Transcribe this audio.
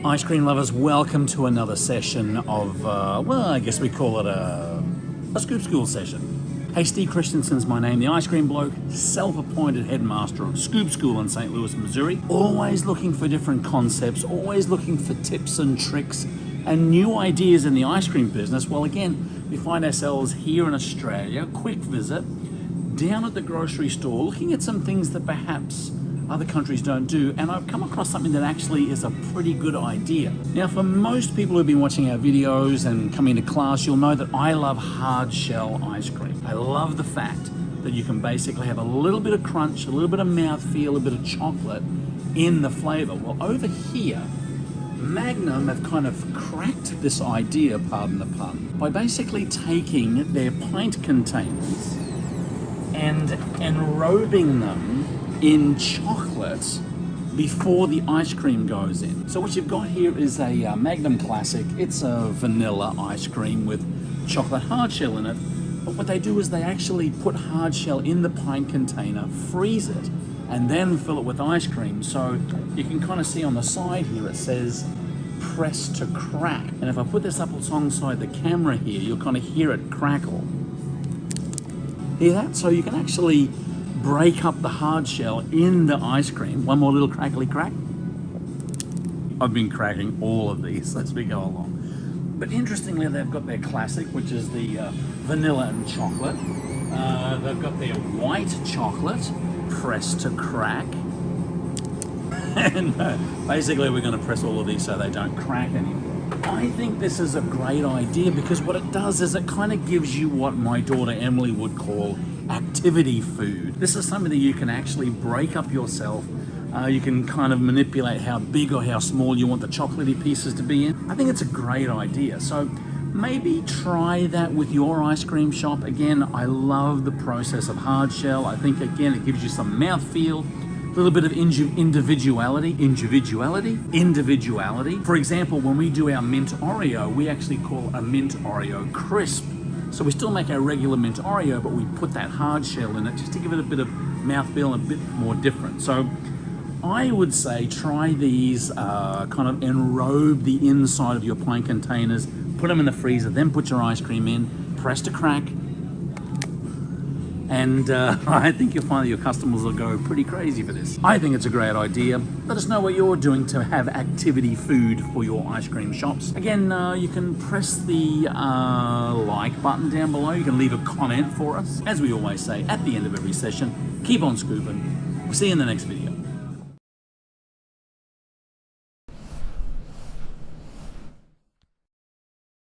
Ice cream lovers, welcome to another session of, well, I guess we call it a Scoop School session. Hey, Steve Christensen's my name, the Ice Cream Bloke, self-appointed headmaster of Scoop School in St. Louis, Missouri. Always looking for different concepts, always looking for tips and tricks and new ideas in the ice cream business. Well, again, we find ourselves here in Australia, quick visit, down at the grocery store, looking at some things that perhaps other countries don't do, and I've come across something that actually is a pretty good idea. Now, for most people who've been watching our videos and coming to class, you'll know that I love hard shell ice cream. I love the fact that you can basically have a little bit of crunch, a little bit of mouthfeel, a bit of chocolate in the flavor. Well, over here, Magnum have kind of cracked this idea, pardon the pun, by basically taking their pint containers and enrobing them in chocolate before the ice cream goes in. So what you've got here is a Magnum Classic. It's a vanilla ice cream with chocolate hard shell in it. But what they do is they actually put hard shell in the pint container, freeze it, and then fill it with ice cream. So you can kind of see on the side here it says press to crack. And if I put this up alongside the camera here, you'll kind of hear it crackle. Hear that? So you can actually break up the hard shell in the ice cream. One more little crackly crack. I've been cracking all of these as we go along. But interestingly, they've got their classic, which is the vanilla and chocolate. They've got their white chocolate, press to crack. And basically we're going to press all of these so they don't crack anymore. I think this is a great idea because what it does is it kind of gives you what my daughter Emily would call activity food. This is something that you can actually break up yourself. You can kind of manipulate how big or how small you want the chocolatey pieces to be in. I think it's a great idea. So maybe try that with your ice cream shop. Again, I love the process of hard shell. I think, again, it gives you some mouthfeel, a little bit of individuality. For example, when we do our mint Oreo, we actually call a mint Oreo crisp. So we still make our regular mint Oreo, but we put that hard shell in it just to give it a bit of mouthfeel and a bit more different. So I would say try these, kind of enrobe the inside of your pint containers, put them in the freezer, then put your ice cream in, press to crack, and I think you'll find that your customers will go pretty crazy for this. I think it's a great idea. Let us know what you're doing to have activity food for your ice cream shops. Again, you can press the like button down below. You can leave a comment for us. As we always say at the end of every session, keep on scooping. We'll see you in the next video.